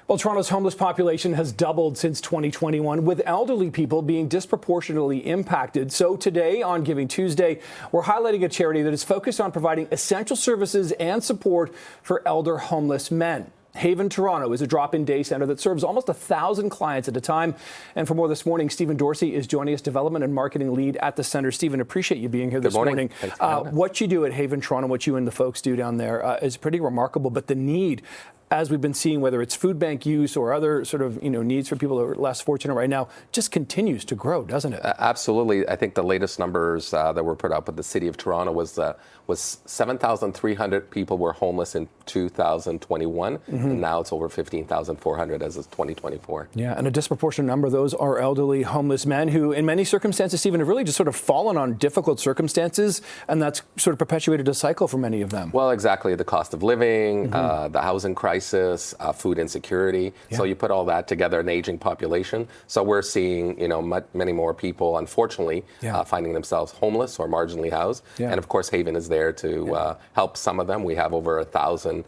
Well, Toronto's homeless population has doubled since 2021, with elderly people being disproportionately impacted. So today, on Giving Tuesday, we're highlighting a charity that is focused on providing essential services and support for elder homeless men. Haven Toronto is a drop-in day center that serves almost 1,000 clients at a time. And for more this morning, Stephen Dorsey is joining us, development and marketing lead at the center. Stephen, appreciate you being here this morning. What you do at Haven Toronto, what you and the folks do down there is pretty remarkable. But the need, as we've been seeing, whether it's food bank use or other sort of needs for people who are less fortunate right now, just continues to grow, doesn't it? Absolutely. I think the latest numbers that were put up with the City of Toronto was 7,300 people were homeless in 2021, and now it's over 15,400 as of 2024. Yeah, and a disproportionate number of those are elderly homeless men who, in many circumstances, Stephen, have really just sort of fallen on difficult circumstances, and that's sort of perpetuated a cycle for many of them. Well, exactly. The cost of living, the housing crisis, food insecurity. Yeah. So you put all that together, an aging population. So we're seeing, many more people, unfortunately, finding themselves homeless or marginally housed. Yeah. And of course, Haven is there to help some of them. We have over 1,000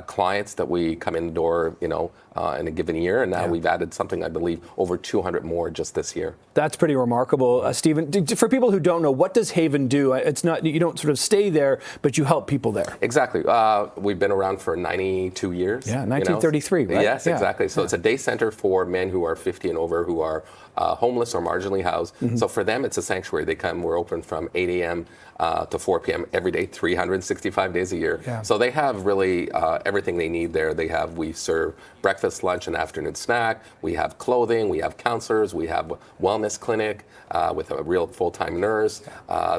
clients that we come in the door, in a given year, and now we've added something, I believe, over 200 more just this year. That's pretty remarkable, Stephen. For people who don't know, what does Haven do? It's not, you don't sort of stay there, but you help people there. Exactly. We've been around for 92 years. Yeah, 1933, right? Yes, exactly. So it's a day center for men who are 50 and over who are homeless or marginally housed. So for them, it's a sanctuary. They come. We're open from 8 a.m. To 4 p.m. every day, 365 days a year. Yeah. So they have really everything they need there. We serve breakfast, lunch, and afternoon snack. We have clothing. We have counselors. We have a wellness clinic with a real full-time nurse.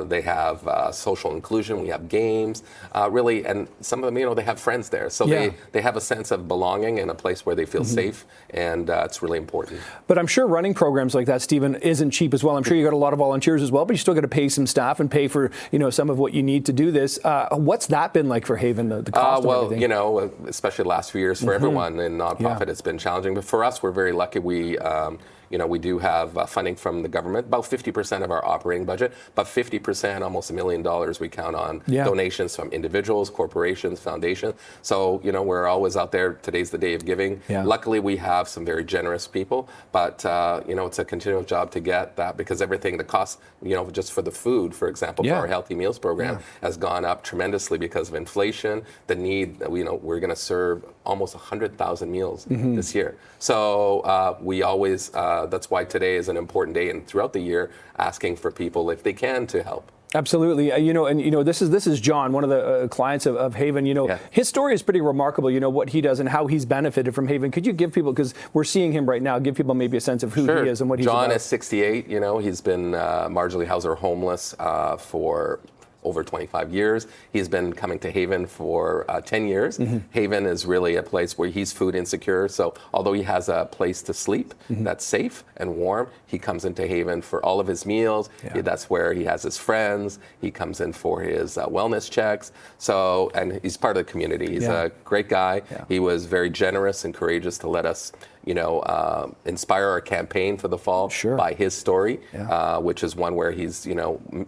They have social inclusion. We have games. Really, and some of them, they have friends there. So they have a sense of belonging and a place where they feel safe, and it's really important. But I'm sure running programs like that, Stephen, isn't cheap as well. I'm sure you got a lot of volunteers as well, but you still got to pay some staff and pay for some of what you need to do this. What's that been like for Haven, the cost of everything? Especially the last few years for everyone in nonprofit, it's been challenging. But for us, we're very lucky. We do have funding from the government, about 50% of our operating budget, but 50%, almost $1 million, we count on donations from individuals, corporations, foundations. So, we're always out there. Today's the day of giving. Yeah. Luckily, we have some very generous people, but, it's a continual job to get that because everything, the cost, just for the food, for example, for our Healthy Meals program has gone up tremendously because of inflation. The need, we're going to serve almost 100,000 meals this year. So we always, that's why today is an important day, and throughout the year, asking for people if they can to help. Absolutely. This is John, one of the clients of Haven. His story is pretty remarkable, what he does and how he's benefited from Haven. Could you give people, because we're seeing him right now, give people maybe a sense of who he is and what he's about? John is 68. He's been marginally housed or homeless for over 25 years. He's been coming to Haven for 10 years. Haven is really a place where he's food insecure. So although he has a place to sleep that's safe and warm, he comes into Haven for all of his meals. That's where he has his friends. He comes in for his wellness checks. So, and he's part of the community. He's a great guy. He was very generous and courageous to let us inspire our campaign for the fall by his story, which is one where he's,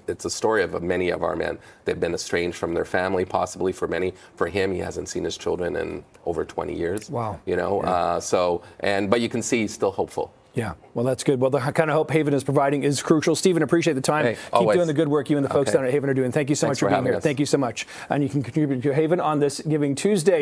it's a story of many of our men. They've been estranged from their family, possibly for many. For him, he hasn't seen his children in over 20 years. Wow. But you can see he's still hopeful. Yeah, well, that's good. Well, the kind of hope Haven is providing is crucial. Stephen, appreciate the time. Keep doing the good work you and the folks down at Haven are doing. Thank you so much for being here. Thank you so much. And you can contribute to Haven on this Giving Tuesday.